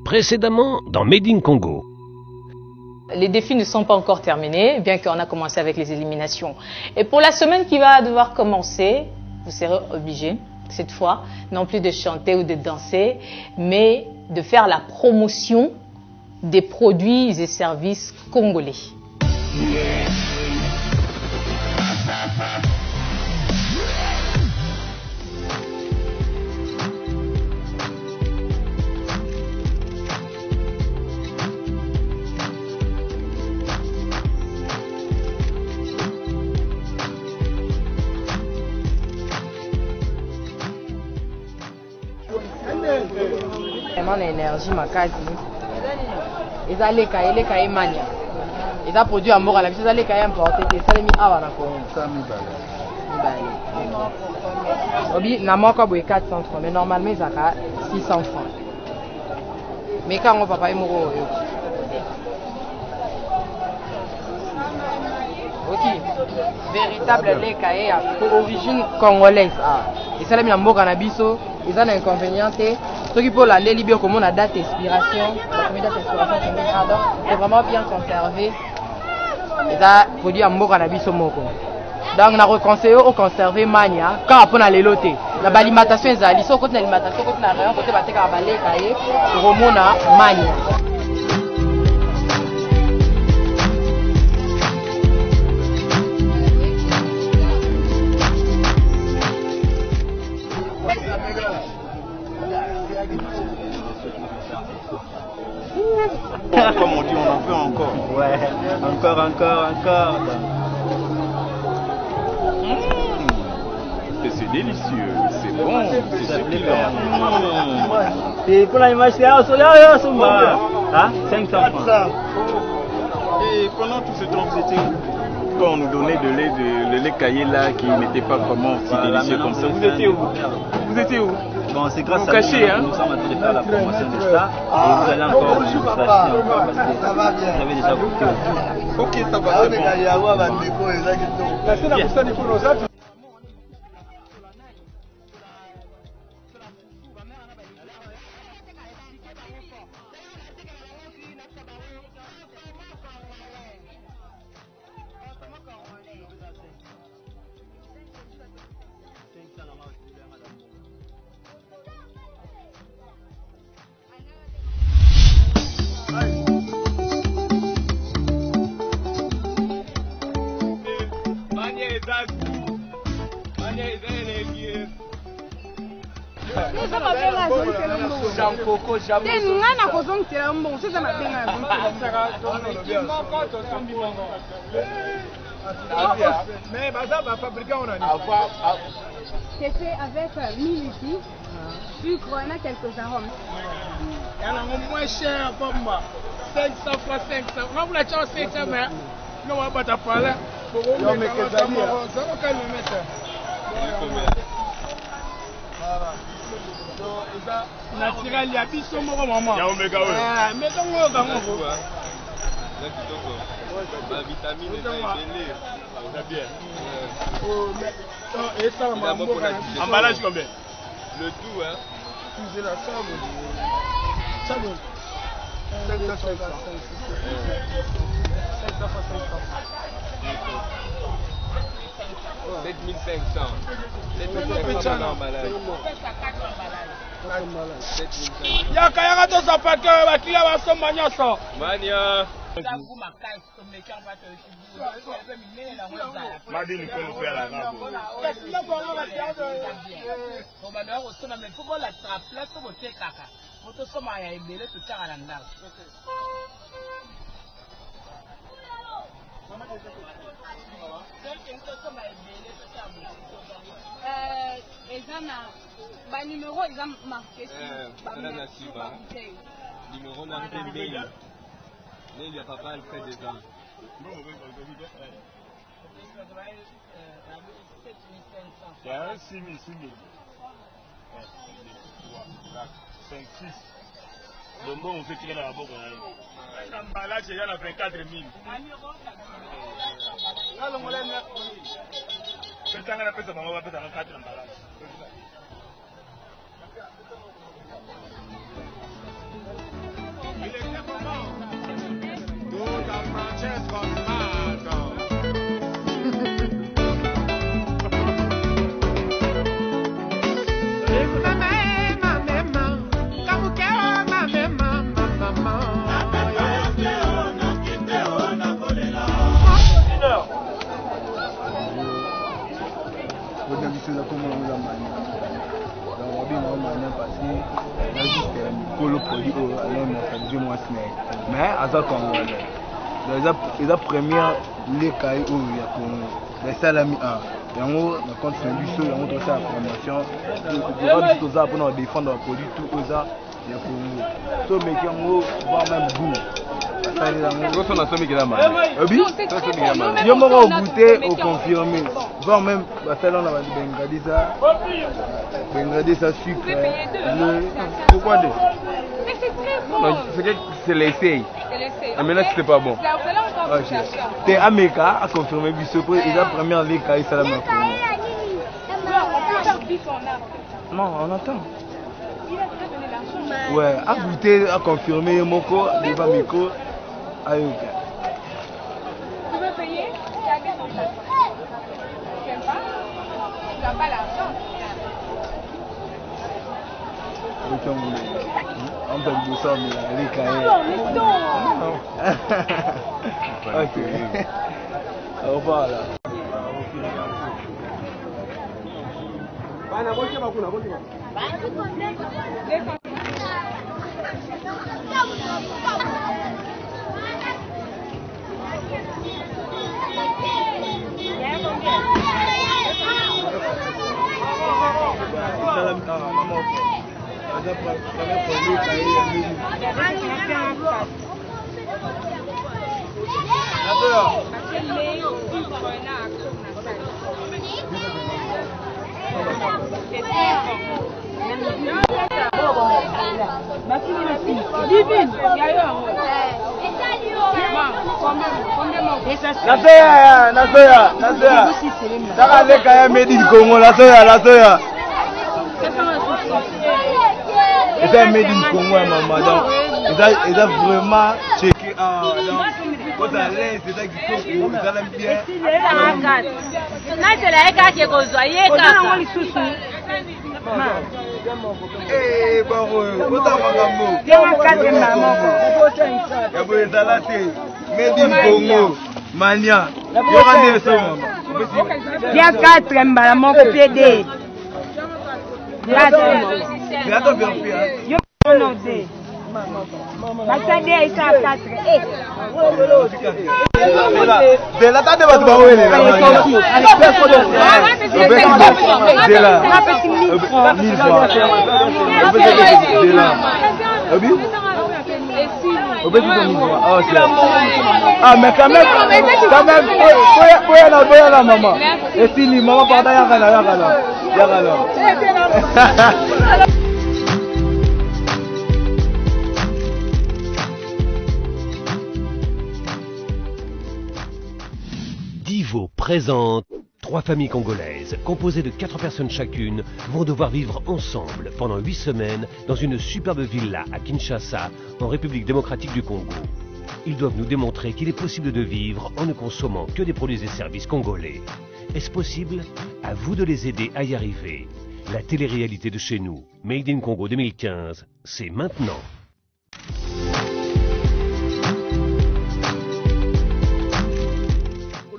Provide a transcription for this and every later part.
Précédemment dans Made in Congo. Les défis ne sont pas encore terminés, bien qu'on a commencé avec les éliminations. Et pour la semaine qui va devoir commencer, vous serez obligés, cette fois, non plus de chanter ou de danser, mais de faire la promotion des produits et services congolais. Vraiment l'énergie makasi. Ils ont les cahiers mania. Ils ont produit à mort à la vie. Ils ont les cahiers importés. Ça les mis à la Congo. Obi na moko boy 400 francs, mais normalement ils ont 600 francs. Mais quand on papa est mort, ok, véritable les cahiers d'origine congolaise. Et ça les mis à mort à biso. Ils ont un inconvénient. Ceux qui peuvent aller libérer comme on a date d'expiration, c'est vraiment bien conservé. Ils ont produit un mot cannabis au moko. Donc on a reconseillé au conserver mania quand on a les lotés. La l'alimentation est allée. Sur côté l'alimentation, côté la rien, côté bateau à balai cahier, pour mona mania. Comme on dit, on en fait encore. Ouais, encore. C'est délicieux, c'est bon, c'est succulent. Et pour l'image, c'est 500 francs. Et pendant tout ce temps, c'était quand on nous donnait le lait caillé là qui n'était pas vraiment si délicieux comme ça. Vous étiez où? Vous étiez où? Bon, c'est grâce vous à cachez, nous, nous sommes en train de faire la promotion de ça. Et vous allez encore nous acheter encore parce que vous avez déjà goûté. Ok, ça va, c'est bon. C'est fait avec 1000 ici, sucre, on a quelques arômes. Il y en a moins cher pour moi. 500 francs, 500. Moi, vous l'avez 500, mais non, on va pas parler. Non, mais que ça dit. Ça va quand même mettre. Naturel, il y a biso moko maman. Il y a oméga oui. Mais donc on va on va. La vitamine est belée. Ça bien. Oh mais et ça maman. Emballage combien? Le tout hein. C'est la somme. Ça bon. 7500. 7500 emballage. Yaka to sapake bakila basomba nyoso. Mania. Madini kono pe la rabo. On va leur aussi mais faut la trappe pour te kaka. Moto soma ya ebele to tanga na ndako. Les numéros, ils ont marqué numéro n'a pas mail. Mais il n'y a pas le fait dedans. Il y a un 6 000. 5, 6. Le bon, on fait tirer dans la boque. L'emballage, il y en a 24 000. C'est un peu ça, on va faire 4 emballages. Donc, on parce que il y a juste un produit à l'immobiliser moins mais à ça comme les premières les cahiers où il y a pour les salami et en haut on compte sur du sol on doit faire la promotion il y aura du tout ça pour nous défendre le produit tout ça il y a pour nous tout mais qui en haut voire même goût ça on a somme qui est là mal oui je m'aurais goûté au confirmé voire même celle-là on a Bengadi ça sucre le pourquoi deux Mais c'est très bon. C'est l'essai. Mais maintenant c'était pas bon. T'es Américain a confirmé Bissot pour il a première ligue à Salam. Non, on attend. Ouais, à goûter, à confirmer Moko, devant Miko, à Yoka. Tu veux payer? Tu n'aimes pas? Tu n'as pas l'argent. On peut vous ça, mais les cahiers. Ok. Au revoir là. C'est un made in Congo, maman. Donc, ils ont vraiment checké. Vous allez, c'est ça qui faut que vous allez bien. Eh, Baro, vous avez made in Congo, Mania. Il y a 4 mbala mon PD. Ah mais quand même, faut la maman. Et si les mamans partent Divo présente 3 familles congolaises, composées de 4 personnes chacune, vont devoir vivre ensemble pendant 8 semaines dans une superbe villa à Kinshasa, en République démocratique du Congo. Ils doivent nous démontrer qu'il est possible de vivre en ne consommant que des produits et services congolais. Est-ce possible? À vous de les aider à y arriver. La télé-réalité de chez nous, Made in Congo 2015, c'est maintenant.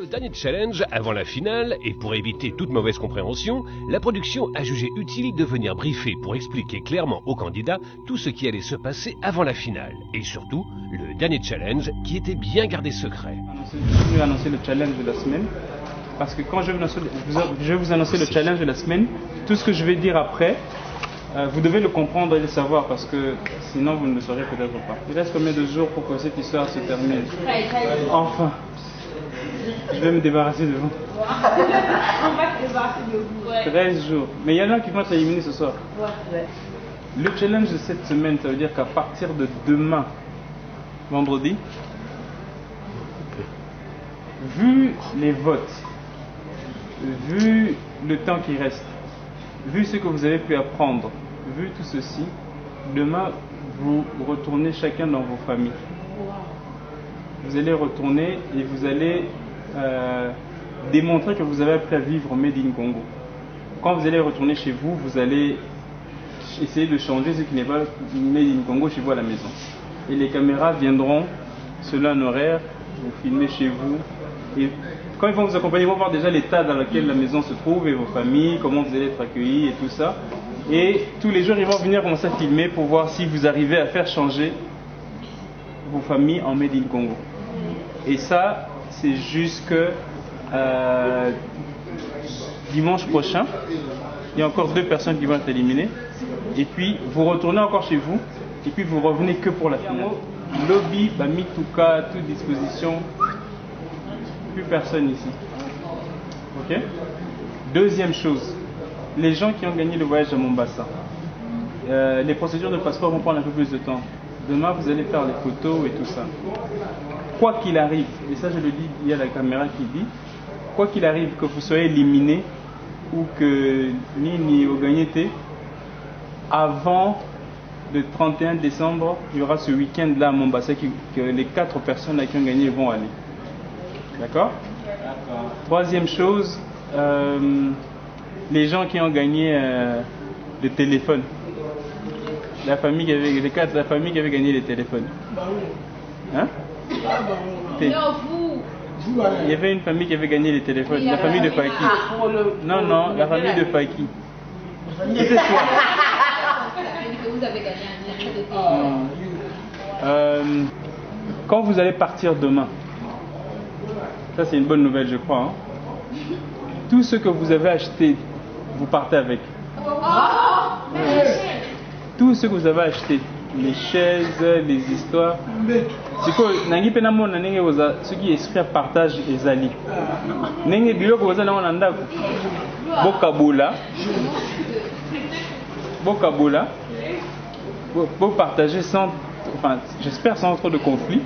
Dernier challenge avant la finale, et pour éviter toute mauvaise compréhension, la production a jugé utile de venir briefer pour expliquer clairement aux candidats tout ce qui allait se passer avant la finale, et surtout le dernier challenge qui était bien gardé secret. Je vais annoncer le challenge de la semaine, parce que quand je vais vous annoncer le challenge de la semaine, tout ce que je vais dire après, vous devez le comprendre et le savoir, parce que sinon vous ne le saurez peut-être pas. Il reste combien de jours pour que cette histoire se termine? Enfin, je vais me débarrasser de vous. On va se débarrasser de vous. 13 jours. Mais il y en a qui vont être éliminés ce soir. Le challenge de cette semaine, ça veut dire qu'à partir de demain, vendredi, vu les votes, vu le temps qui reste, vu ce que vous avez pu apprendre, vu tout ceci, demain, vous retournez chacun dans vos familles. Vous allez retourner et vous allez démontrer que vous avez appris à vivre Made in Congo. Quand vous allez retourner chez vous, vous allez essayer de changer ce qui n'est pas Made in Congo chez vous à la maison. Et les caméras viendront selon un horaire, vous filmez chez vous et Quand ils vont vous accompagner, ils vont voir déjà l'état dans lequel la maison se trouve et vos familles, comment vous allez être accueillis et tout ça. Et tous les jours, ils vont venir commencer à filmer pour voir si vous arrivez à faire changer vos familles en Made in Congo. Et ça, c'est jusque dimanche prochain. Il y a encore 2 personnes qui vont être éliminées. Et puis, vous retournez encore chez vous. Et puis, vous revenez que pour la finale. Lobby, Mituka, toute disposition. Plus personne ici. Ok? Deuxième chose. Les gens qui ont gagné le voyage à Mombasa. Les procédures de passeport vont prendre un peu plus de temps. Demain, vous allez faire les photos et tout ça. Quoi qu'il arrive, et ça je le dis, il y a la caméra qui dit, quoi qu'il arrive, que vous soyez éliminé ou que ni au gagné, avant le 31 décembre, il y aura ce week-end-là à Mombasa que les 4 personnes qui ont gagné vont aller. D'accord? Troisième chose, les gens qui ont gagné le téléphone. La famille qui avait, les 4 de la famille qui avait gagné les téléphones. Hein? Il y avait une famille qui avait gagné les téléphones. La famille de Faki. Non, non, la famille de Faki. C'était toi. Vous avez gagné un quand vous allez partir demain, ça c'est une bonne nouvelle, je crois. Hein? Tout ce que vous avez acheté, vous partez avec. Tout ce que vous avez acheté, les chaises, les histoires. C'est quoi? Nangi penamo na nenge oza ce qui esprit partage ezali. Nenge biloko oza na wana ndako. Bokabola. Vous partagez sans, enfin, j'espère sans trop de conflits.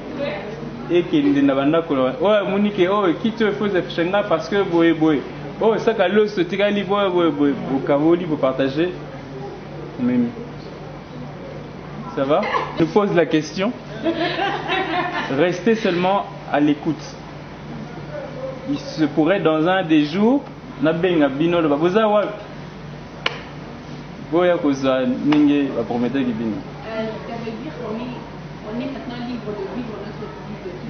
Et qu'il y a banda ko ouais monike oh qui te faisait chenga parce que boy oh ça ka lo so tika li boy bokavoli vous partagez même. Ça va? Je pose la question. Restez seulement à l'écoute. Il se pourrait dans un des jours, nabenga bino le baboza wa boya koza ninge va promettre ki bino. Ça veut dire qu'on est maintenant libre de vivre notre vie.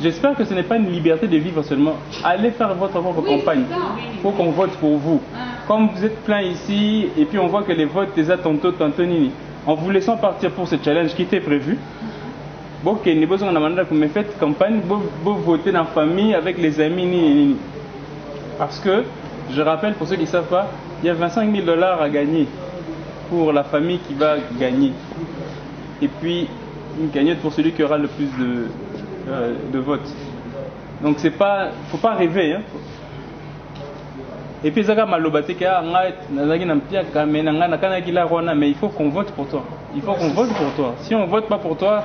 J'espère que ce n'est pas une liberté de vivre seulement. Allez faire votre propre campagne. Il faut qu'on vote pour vous. Comme vous êtes plein ici, et puis on voit que les votes, les tantôt nini. En vous laissant partir pour ce challenge qui était prévu, bon, que nous avons demandé que vous faites campagne, vous votez dans la famille avec les amis. Parce que, je rappelle pour ceux qui ne savent pas, il y a 25 000 $ à gagner pour la famille qui va gagner. Et puis, une cagnotte pour celui qui aura le plus de votes. Donc, il ne faut pas rêver. Hein. Et puis, mais il faut qu'on vote pour toi. Il faut qu'on vote pour toi. Si on ne vote pas pour toi,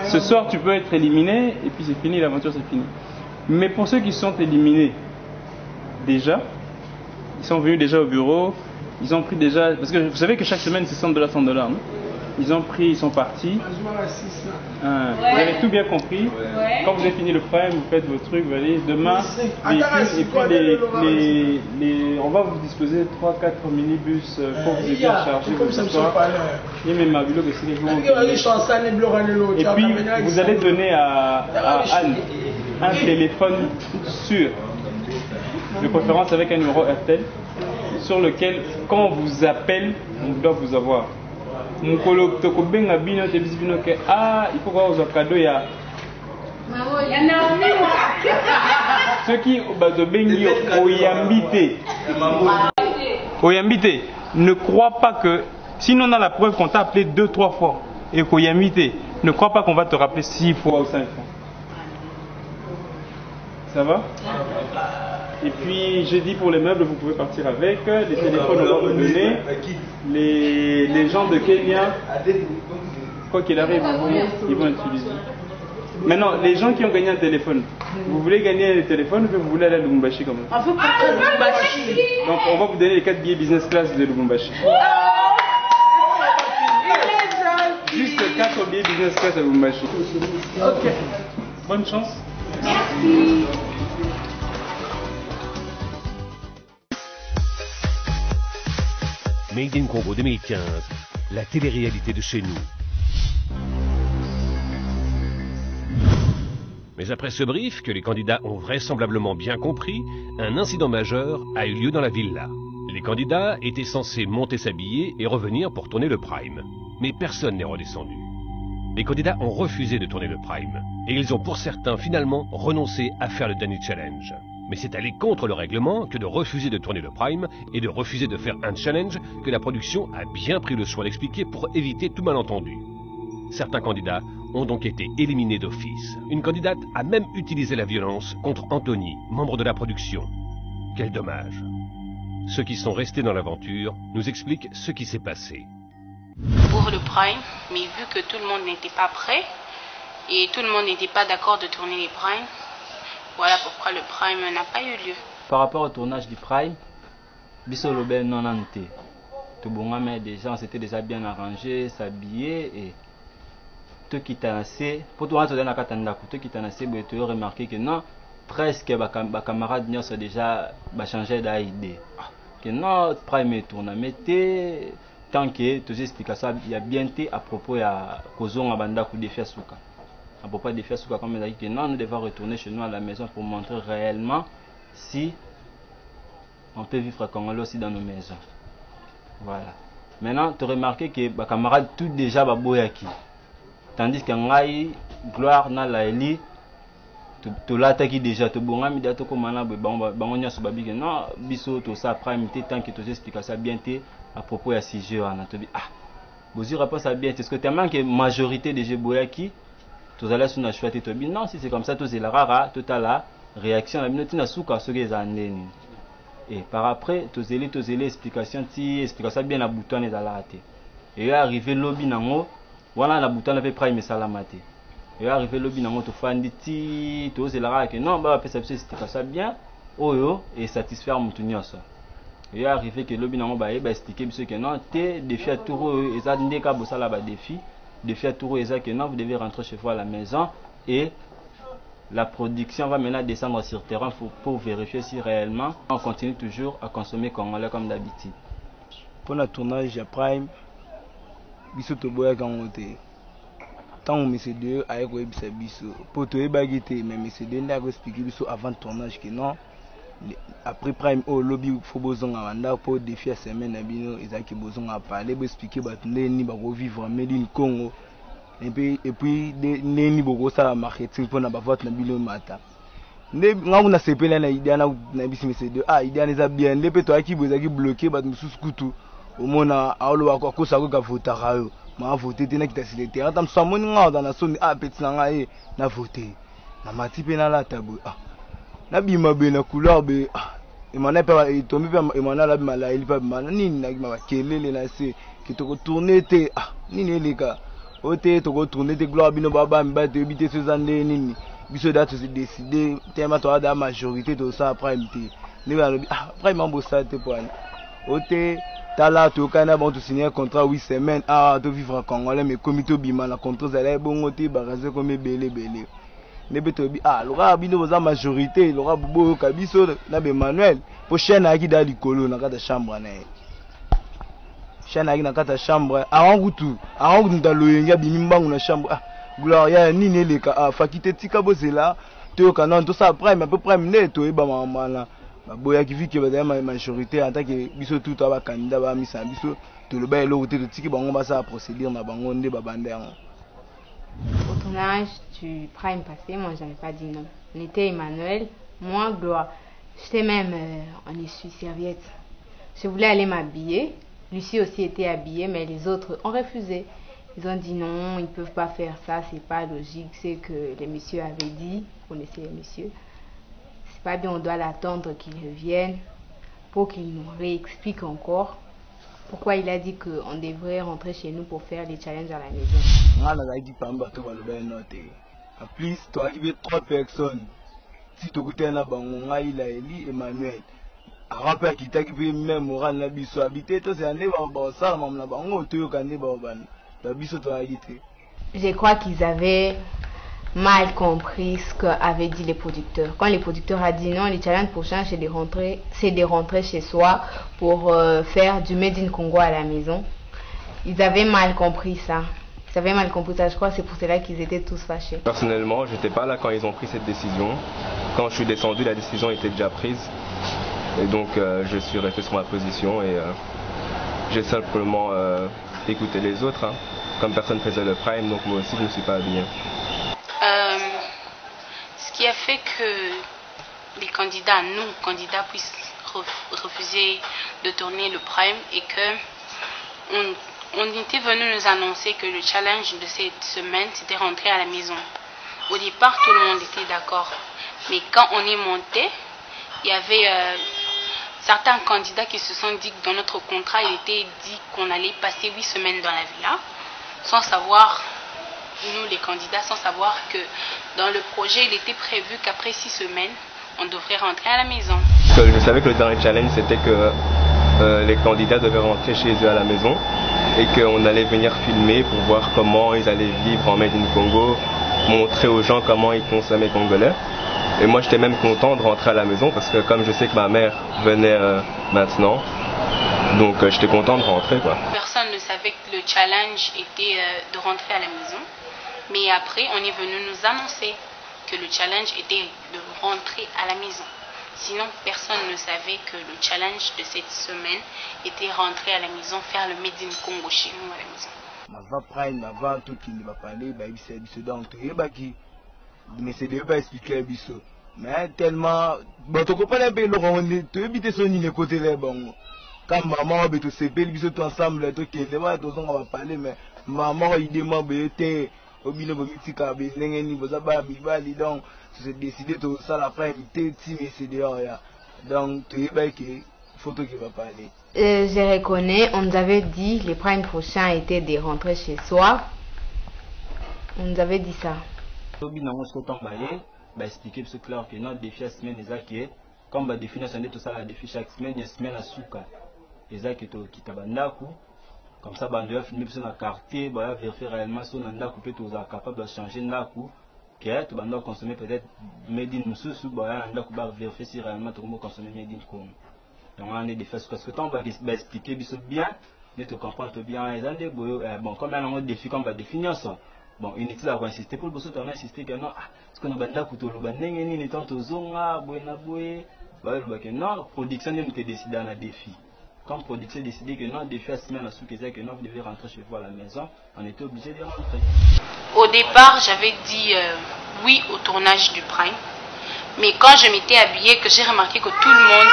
ce soir tu peux être éliminé et puis c'est fini, l'aventure c'est fini. Mais pour ceux qui sont éliminés, déjà, ils sont venus déjà au bureau, ils ont pris déjà, parce que vous savez que chaque semaine c'est 100 $, 100 $. Hein? Ils ont pris, ils sont partis. Vous avez tout bien compris. Quand vous avez fini le prime, vous faites vos trucs, vous allez demain, et puis on va vous disposer 3-4 minibus pour vous aider à charger vos histoires. Et puis vous allez donner à Anne un téléphone sûr, de préférence avec un numéro RTL, sur lequel quand on vous appelle, on doit vous avoir. Il faut voir un cadeau. Ceux qui Oyambite, ne crois pas que, sinon on a la preuve qu'on t'a appelé 2-3 fois et qu'Oyambite, ne crois pas qu'on va te rappeler 6 fois ou 5 fois. Ça va? Et puis j'ai dit pour les meubles, vous pouvez partir avec. Les téléphones, on va vous donner. Les gens de Kenya, quoi qu'il arrive, ils vont utiliser. Maintenant, les gens qui ont gagné un téléphone, vous voulez gagner un téléphone ou vous voulez aller à Lubumbashi quand même? Donc on va vous donner les 4 billets business class de Lubumbashi. Juste 4 billets business class à Lubumbashi. Ok. Bonne chance. Merci. Made in Congo 2015, la télé-réalité de chez nous. Mais après ce brief, que les candidats ont vraisemblablement bien compris, un incident majeur a eu lieu dans la villa. Les candidats étaient censés monter s'habiller et revenir pour tourner le prime. Mais personne n'est redescendu. Les candidats ont refusé de tourner le prime. Et ils ont pour certains finalement renoncé à faire le dernier challenge. Mais c'est aller contre le règlement que de refuser de tourner le prime et de refuser de faire un challenge que la production a bien pris le soin d'expliquer pour éviter tout malentendu. Certains candidats ont donc été éliminés d'office. Une candidate a même utilisé la violence contre Anthony, membre de la production. Quel dommage. Ceux qui sont restés dans l'aventure nous expliquent ce qui s'est passé. Pour le prime, mais vu que tout le monde n'était pas prêt et tout le monde n'était pas d'accord de tourner les primes, voilà pourquoi le prime n'a pas eu lieu. Par rapport au tournage du prime, Bisso Lobel non ante. Tout bon, mais déjà on s'était déjà bien arrangé, s'habiller et tout qui t'a assez. Pour toi, tu as tout qui t'a assez, tu as remarqué que non, presque les camarades ont déjà changé d'idée. Que non, prime tourne, mettez tant que tu expliques ça, il y a bien été à propos de Kozon Abanda ou défi Souka. À propos de défi Souka, comme il a dit que non, nous devons retourner chez nous à la maison pour montrer réellement si on peut vivre Congolais aussi dans nos maisons. Voilà. Maintenant, tu as remarqué que les camarades tout déjà baboyaki. Tandis que ngai gloire na la eli to l'attaque déjà to bonga mi dato ko mana bango nya subabi que non biso to ça prime té tant que tu expliques ça bien té à propos ya sujet wana to bi ah bozi réponse à bien est-ce que tellement que majorité des boyaki to zala suna chouette to bi non si c'est comme ça to zela rara to ta la réaction la minute na suka so ke za ndeni et par après to zeli explication ça bien na bouton les ala té et arrivé lobby nango voilà la bouton avait prime salamate et arrivé lobby nango to fandi ti to zela que non ba perception c'était ça bien oyo et satisfaire mutunyoso et arrivé que lobby nango ba expliquer biso que non té défi à touro eza ndeka bosala ba défi à touro eza que non vous devez rentrer chez vous à la maison et la production va maintenant descendre sur terrain pour vérifier si réellement on continue toujours à consommer congolais comme d'habitude. Pour le tournage à prime biso to boya kango te tant monsieur de aye ko ebisa biso pour to ebagi te mais monsieur de nda ko expliquer biso avant le tournage que non après prime au lobby faut bozonga wanda pour défi à semaine na bino ezaki bozonga parler bo expliquer ba ndeni ba ko vivre made in Congo et puis ndeni boko ça marketing pour na ba vote na bino mata nde ngamu na sepela na idea na bisi monsieur de idea neza bien nde pe to aki bozaki bloquer ba mususu kutu omona aolo akosa ko ka voter rayo ma voter te na kitasi le terrain tam samoni nga dans la zone petit na nga na voter na mati pe na la tabu na bima be na couleur be emana pe tombi pe emana la bima la ili pa bima nini na bima kelele na se ki to ko tourner te nini eleka ote to ko tourner te gloire bino baba mba te bité so zande nini biso date se décider tellement to da majorité to ça prime te ne ba prime mambo ça te point ote tala to kana bon to signer un contrat 8 semaines to vivre en Congolais mais comité bima la contrat zala bongo te baraze comme belé ne beto bi lora bino boza majorité lora bobo kabiso na be Manuel po chaîne aki da likolo na kata chambre na chaîne aki na kata chambre ngutu ndaloyenga bimimbangu na chambre gloria nini eleka fakite tika bozela to kana to ça prime un peu prime ne to eba mama boya qui vit que la majorité en tant que biso tout aba candidat ba misa biso to le ba elo te tiki bango ba ça procédure na bango nde ba bande au tournage du prime passé moi j'avais pas dit non on était Emmanuel moi Gloire j'étais même en essuie-serviette je voulais aller m'habiller Lucie aussi était habillée mais les autres ont refusé ils ont dit non ils peuvent pas faire ça c'est pas logique c'est que les messieurs avaient dit vous connaissez les messieurs pas bien, on doit l'attendre qu'il revienne pour qu'il nous réexplique encore pourquoi il a dit qu'on devrait rentrer chez nous pour faire les challenges à la maison. En plus, tu as arrivé 3 personnes. Si tu as un bango, il a Eli Emmanuel. A rappel qui t'a qui même moral na biso habité, toi c'est un débat ça, maman na bango, tu as un débat la biso tu as habité. Je crois qu'ils avaient mal compris ce qu'avaient dit les producteurs. Quand les producteurs ont dit non, les challenges prochains c'est de rentrer chez soi pour faire du Made in Congo à la maison. Ils avaient mal compris ça. Ils avaient mal compris ça, je crois, c'est pour cela qu'ils étaient tous fâchés. Personnellement, j'étais pas là quand ils ont pris cette décision. Quand je suis descendu, la décision était déjà prise. Et donc, je suis resté sur ma position et j'ai simplement écouté les autres. Hein. Comme personne faisait le prime, donc moi aussi, je ne me suis pas habillé. Ce qui a fait que les candidats, nous, candidats, puissent refuser de tourner le prime et que on était venu nous annoncer que le challenge de cette semaine, c'était rentrer à la maison. Au départ, tout le monde était d'accord. Mais quand on est monté, il y avait certains candidats qui se sont dit que dans notre contrat, il était dit qu'on allait passer 8 semaines dans la villa, sans savoir, nous les candidats, sans savoir que dans le projet, il était prévu qu'après 6 semaines, on devrait rentrer à la maison. Je savais que le dernier challenge, c'était que les candidats devaient rentrer chez eux à la maison et qu'on allait venir filmer pour voir comment ils allaient vivre en Made in Congo, montrer aux gens comment ils consommaient congolais. Et moi j'étais même content de rentrer à la maison parce que comme je sais que ma mère venait maintenant, donc j'étais content de rentrer quoi. Personne ne savait que le challenge était de rentrer à la maison, mais après on est venu nous annoncer que le challenge était de rentrer à la maison. Sinon, personne ne savait que le challenge de cette semaine était rentrer à la maison, faire le Made in Congo chez nous à la maison. Ma prime, ma vente, tout qui ne va parler, bah il s'est dit donc mais c'est de pas expliquer biso. Mais tellement, bon tu comprends un peu le rond, tu habites son île côté là bon. Quand maman va te séparer biso tout ensemble, tout qui est là, tout on va parler mais maman il demande était au bino bomitika be nengeni bozaba bibali donc c'est décidé tout ça la prime t'es mais c'est dehors là. Donc tu es pas que photo qui va parler. Je reconnais, on nous avait dit les primes prochains étaient de rentrer chez soi. On nous avait dit ça. Expliquer ce clair que notre défi à semaine est comme on définit tout ça la défi chaque semaine, il y a semaine à souka. Et ça qui est tabandaku. Comme ça, on doit filmer sur la quartier, on va vérifier réellement si on est capable de changer l'aku. On doit consommer peut-être made in Moussous, on doit vérifier si réellement tout le monde consomme made in Congo. Donc on a des faits parce que tant on va expliquer bien, mais tu comprends bien. Bon, comme un autre défi qu'on va définir ça. Bon, inutile à insister pour le boss, on a insisté que non, parce qu'on a battu couteau le banning, ni tant aux zonga, boina boé, que non, production n'est pas décidé à un défi. Quand production décidé que non, défi à semaine à sous que non, vous devez rentrer chez vous à la maison, on était obligé de rentrer. Au départ, j'avais dit oui au tournage du Prime, mais quand je m'étais habillée, que j'ai remarqué que tout le monde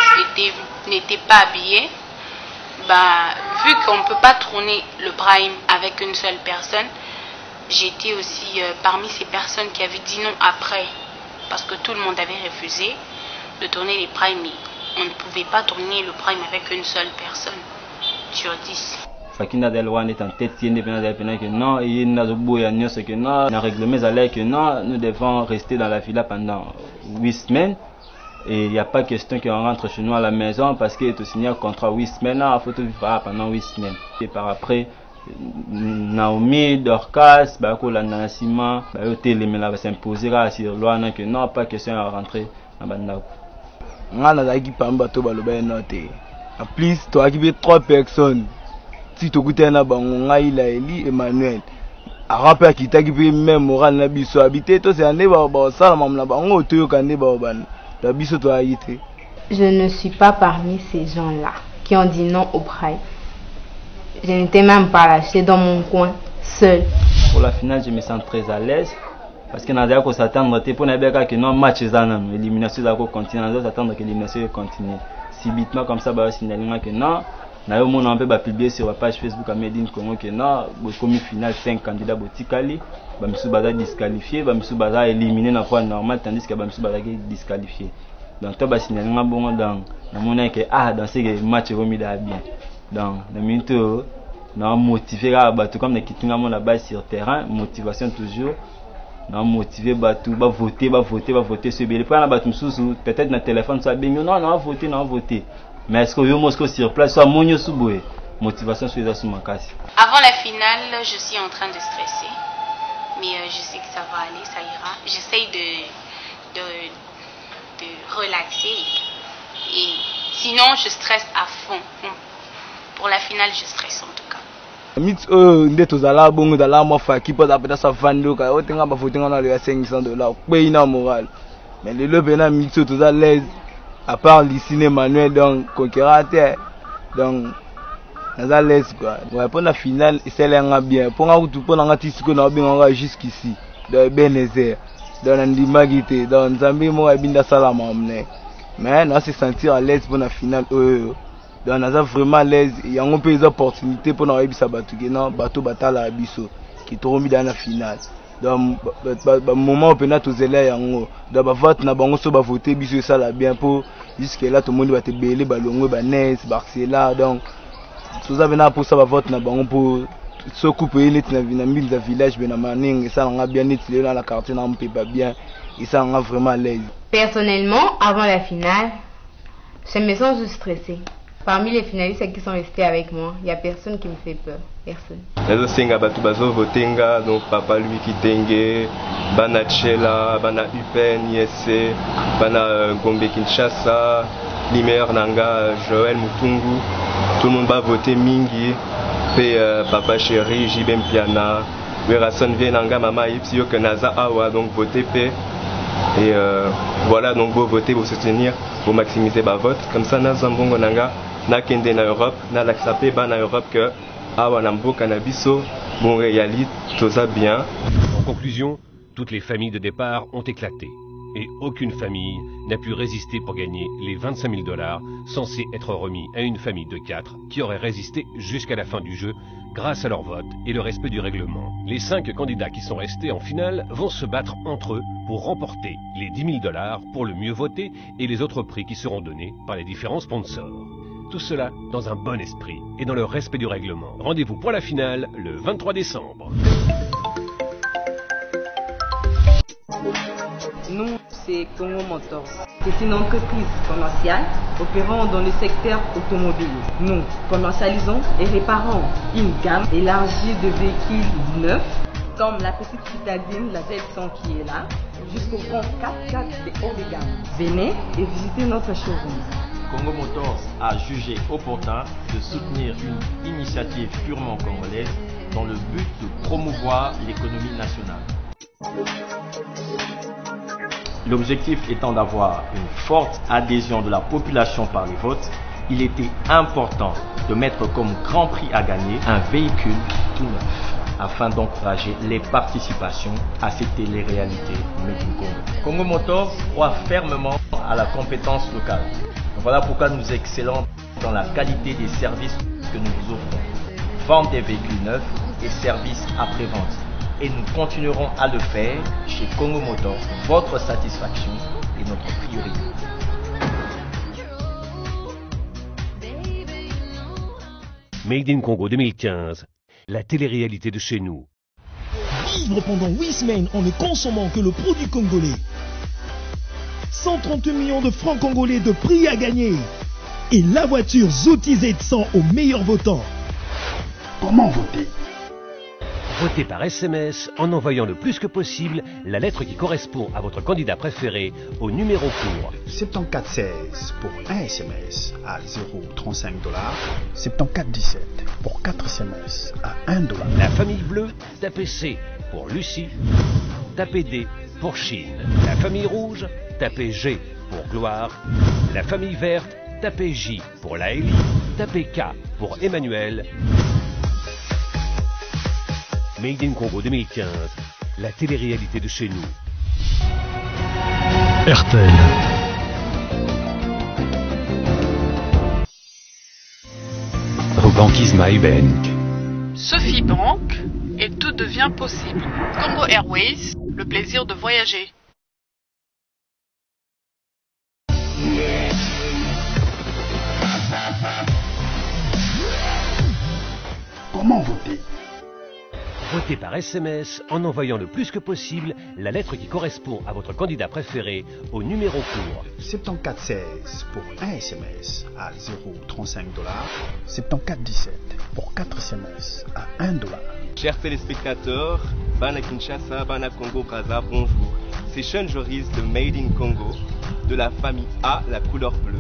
n'était pas habillé, bah, vu qu'on ne peut pas tourner le Prime avec une seule personne, j'étais aussi parmi ces personnes qui avaient dit non après, parce que tout le monde avait refusé de tourner les primes. On ne pouvait pas tourner le prime avec une seule personne sur 10. Fakina Delwan est en tête, il y que non, et il n'a que non, il a réglementé que non, nous devons rester dans la villa pendant 8 semaines. Et il n'y a pas question qu'on rentre chez nous à la maison parce qu'il est signé un contrat 8 semaines, il faut vivre pendant 8 semaines. Et par après, Naomi, Dorcas, Bakola Nassima, Télémela va s'imposer sur loi que non, pas question à rentrer dans Bandako. En plus, tu as équipé 3 personnes. Si tu as un Eli Emmanuel. A rappel qui t'a équipé même moral na biso habité, toi c'est un débat, ça la maman là-bas, on a tout un débat, la biso toi a été. Je ne suis pas parmi ces gens-là qui ont dit non au Prime. Je n'étais même pas là, j'étais dans mon coin, seul. Pour la finale, je me sens très à l'aise. Parce qu'on a déjà qu'on s'attendre pour que non match l'élimination va continuer, on s'attendre que l'élimination continue. Subitement comme ça, bah signalement que non. N'a eu on peut publier sur la page Facebook à Made in Congo que non, comme finale 5 candidats botikali, bah monsieur Bada disqualifié, bah monsieur Bada éliminé dans fois normal tandis que bah monsieur Bada disqualifié. Donc toi bah signalement bon dans mon que dans ces matchs remis bien. Donc la minute non motiver à battre comme les qui la base sur terrain, motivation toujours. Non motiver battu va voter sur bien pas battre sous peut-être dans téléphone ça bien non voter mais est-ce que yo Moscou sur place soit monyo suboué motivation sur ça ma casse. Avant la finale, je suis en train de stresser mais je sais que ça va aller, ça ira. J'essaye de relaxer et sinon je stresse à fond. Pour la finale, je stresse en tout cas. Mix nde tozala bongo dala mo faki po apeta sa vando ka o tenga ba voter na le $500 paye na moral. Mais le lobe na mix toza l'aise à part Licine Emmanuel donc conquérant donc naza l'aise quoi. Ouais pour la finale c'est là bien. Pour nga tout pour nga tisiko na binga jusqu'ici. Donc Benezer donc ndima gite donc Nzambe mo abinda salama amne. Mais on se sentir à l'aise pour la finale. Donc on a vraiment à l'aise. Il y a des opportunités pour nous réussir à bateau batala abisso qui trop mis dans la finale. Donc moment où on a tous élèves yango. Donc vote na bango so ba voter biso ça là bien pour jusque là tout le monde va te belé balongo ba Nes Barcela donc tout ça vient pour ça ba vote na bango pour ce coupe net na vinambi dans village ben na maning ça on a bien net dans la quartier na on peut pas bien et ça on a vraiment à l'aise. Personnellement, avant la finale, je me sens juste stressée. Parmi les finalistes qui sont restés avec moi, il n'y a personne qui me fait peur. Personne. Les Osenga Batubazo Votenga, donc Papa Louis Kitenge, Bana Chela, Bana Upen, Yesse, Bana Gombe Kinshasa, Limer Nanga, Joël Mutungu. Tout le monde va voter Mingi, puis Papa Chéri, Jibem Piana, Werason Vienanga, Mama Ipsio Kenaza Awa, donc voter P. Et voilà, donc vous votez, vous soutenir, vous maximiser votre vote. Comme ça, na zambongo nanga, na kende na Europe, na l'accepter ba na Europe que awa nambo cannabiso, bon réalite, tout ça bien. En conclusion, toutes les familles de départ ont éclaté. Et aucune famille n'a pu résister pour gagner les $25 000 censés être remis à une famille de 4 qui aurait résisté jusqu'à la fin du jeu grâce à leur vote et le respect du règlement. Les 5 candidats qui sont restés en finale vont se battre entre eux pour remporter les $10 000 pour le mieux voté et les autres prix qui seront donnés par les différents sponsors. Tout cela dans un bon esprit et dans le respect du règlement. Rendez-vous pour la finale le 23 décembre. Nous, c'est Congo Motors. C'est une entreprise commerciale opérant dans le secteur automobile. Nous commercialisons et réparons une gamme élargie de véhicules neufs, comme la petite citadine, la Z100 qui est là, jusqu'au grand 4x4 de haut de gamme. Venez et visitez notre showroom. Congo Motors a jugé opportun de soutenir une initiative purement congolaise dans le but de promouvoir l'économie nationale. L'objectif étant d'avoir une forte adhésion de la population par les votes, il était important de mettre comme grand prix à gagner un véhicule tout neuf, afin d'encourager les participations à ces téléréalités Made in Congo. Congo Motors croit fermement à la compétence locale. Voilà pourquoi nous excellons dans la qualité des services que nous vous offrons. Vente des véhicules neufs et services après-vente. Et nous continuerons à le faire chez Congo Motors. Votre satisfaction est notre priorité. Made in Congo 2015, la télé-réalité de chez nous. Vivre pendant 8 semaines en ne consommant que le produit congolais. 130 millions de francs congolais de prix à gagner. Et la voiture Zouti Z100 au meilleur votant. Comment voter ? Votez par SMS en envoyant le plus que possible la lettre qui correspond à votre candidat préféré au numéro court 7416 pour 1 SMS à 0,35 $, 7417 pour 4 SMS à 1 $. La famille bleue, tapez C pour Lucie, tapez D pour Chine. La famille rouge, tapez G pour Gloire. La famille verte, tapez J pour Laëlie, tapez K pour Emmanuel. Made in Congo 2015, la télé-réalité de chez nous. RTL. Banquise MyBank. Sophie Bank et tout devient possible. Congo Airways, le plaisir de voyager. Comment voter ? Votez par SMS en envoyant le plus que possible la lettre qui correspond à votre candidat préféré au numéro court 7416 pour 1 SMS à 0,35 $, 7417 pour 4 SMS à 1 $. Chers téléspectateurs, Bana Kinshasa, Bana Congo Brazza, bonjour. C'est Sean Joris de Made in Congo, de la famille A, la couleur bleue.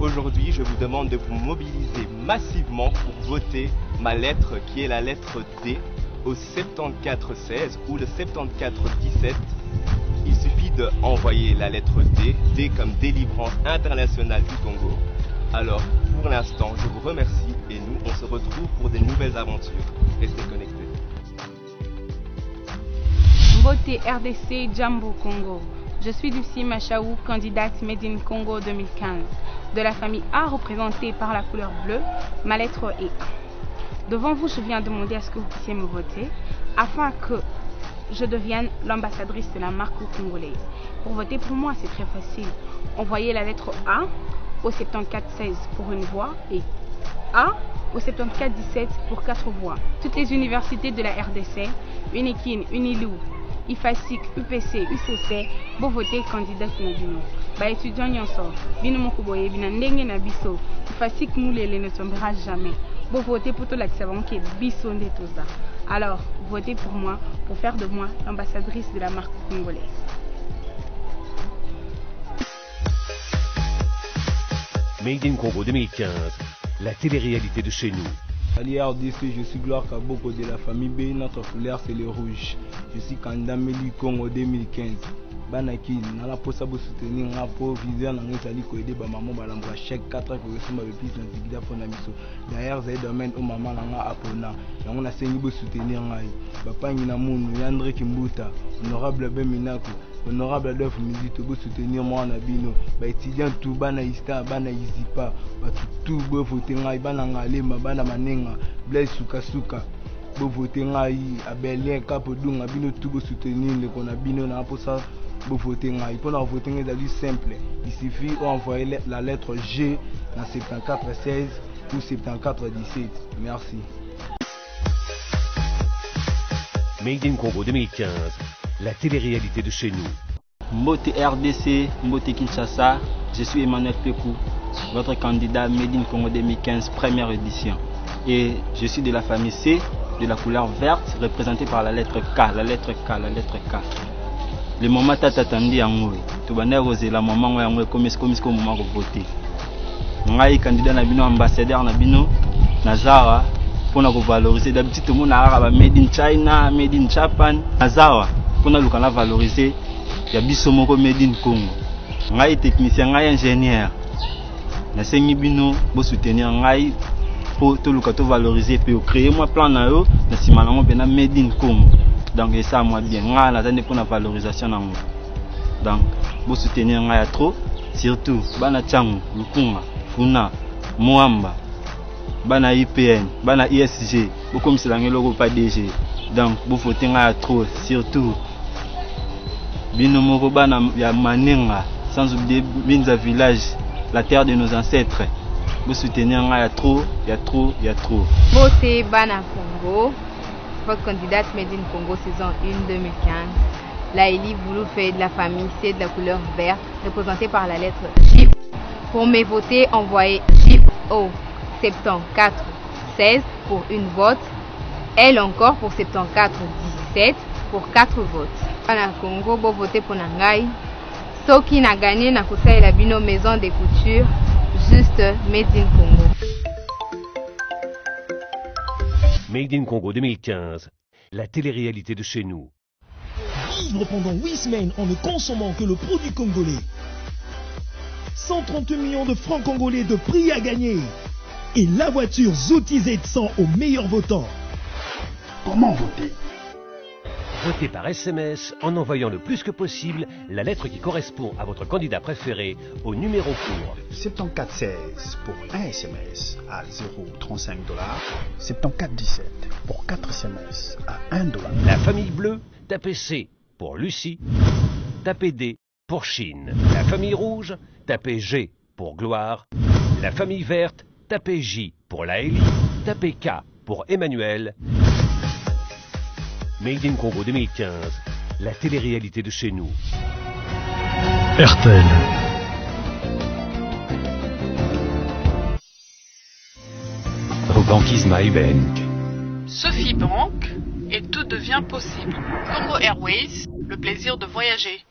Aujourd'hui, je vous demande de vous mobiliser massivement pour voter ma lettre qui est la lettre D au 7416 ou le 7417. Il suffit d'envoyer la lettre D, D comme délivrance internationale du Congo. Alors, pour l'instant, je vous remercie et nous, on se retrouve pour des nouvelles aventures. Restez connectés. Mbote RDC Jambo Congo. Je suis Lucie Machaou, candidate Made in Congo 2015. De la famille A représentée par la couleur bleue, ma lettre est A. Devant vous, je viens demander à ce que vous puissiez me voter afin que je devienne l'ambassadrice de la marque congolaise. Pour voter pour moi, c'est très facile. Envoyez la lettre A au 7416 pour une voix et A au 7417 pour 4 voix. Toutes les universités de la RDC, Unikin, Unilou, IFASIC, UPC, UCC, bo voter candidat na bino. Ba étudiant nyonso, bino moko boye bina ndenge na biso. IFASIC moulele ne tombera jamais. Bo voter pour tout l'activation qui est biso nde toza. Alors, votez pour moi pour faire de moi l'ambassadrice de la marque congolaise. Made in Congo 2015, la télé-réalité de chez nous. À l'IRDC, je suis Gloire Kaboko de la famille B. Notre couleur, c'est le rouge. Je suis candidat Made in Congo 2015. Banaki, na la posa bo soutenir na po viser na ngezali ko aider ba maman ba lambra chèque 4 ko resuma be plus na zigida fona biso. D'ailleurs, zai domaine o maman na nga apona. Yango na sengi bo soutenir ngai. Ba pangi na munu Yandre Kimbuta, honorable Beminako, honorable Adolphe Mizito bo soutenir moi na bino. Ba étudiant tout bana ista bana izipa, ba tout bo voter ngai bana ngalema bana manenga, Blaise Sukasuka. Bo voter ngai Abelien Kapodunga bino tout bo soutenir le kona bino na posa. Pour voter, c'est simple. Il suffit d'envoyer la lettre G dans 7416 ou 7417. Merci. Made in Congo 2015, la télé-réalité de chez nous. Mbote RDC, Mbote Kinshasa, je suis Emmanuel Pekou, votre candidat Made in Congo 2015, première édition. Et je suis de la famille C, de la couleur verte, représentée par la lettre K, la lettre K, la lettre K. Le moment t'attendais en moi, tu vas nervoser la maman où on commence comme moment de voter. Ngai candidat na bino ambassadeur na bino Nazara pour nous valoriser. D'habitude tout le monde a made in China, made in Japan. Nazara pour nous valoriser. Il y a biso moko made in Congo. Ngai technicien, ngai ingénieur. Na sengi bino bo soutenir ngai pour tout le monde valoriser puis créer moi plan na yo na simalango bena made in Congo. Donc ça moi bien, pour la valorisation. Donc, vous soutenir trop, surtout Bana Tchangu, Lukunga, Funa, Moamba, Bana IPN, Bana ISG, vous comme c'est le logo pas DG. Donc, vous soutenir trop, surtout Binomoko Bana ya Manenga, sans oublier Binza Village, la terre de nos ancêtres. Vous soutenir trop, il y a trop, il y a trop. Voté Bana Congo. Votre candidate Made in Congo saison 1 2015. La Eli Boulou fait de la famille C de la couleur verte, représentée par la lettre J. Pour mes voter, envoyez J au 7416 pour une vote. Elle encore pour 7417 pour 4 votes. Bana Congo, bon voter pour Nangai. Ceux qui n'a gagné n'a pas la bino maison des coutures, juste Made in Congo. Made in Congo 2015, la télé-réalité de chez nous. Vivre pendant 8 semaines en ne consommant que le produit congolais. 130 millions de francs congolais de prix à gagner. Et la voiture Zouti Z100 aux meilleurs votants. Comment voter? Votez par SMS en envoyant le plus que possible la lettre qui correspond à votre candidat préféré au numéro court. 7416 pour 1 SMS à 0,35 $. 7417 pour 4 SMS à 1 $. La famille bleue, tapez C pour Lucie. Tapez D pour Chine. La famille rouge, tapez G pour Gloire. La famille verte, tapez J pour Laëlie. Tapez K pour Emmanuel. Made in Congo 2015, la télé-réalité de chez nous. RTL. Banquise MyBank. Sophie Bank et tout devient possible. Congo Airways, le plaisir de voyager.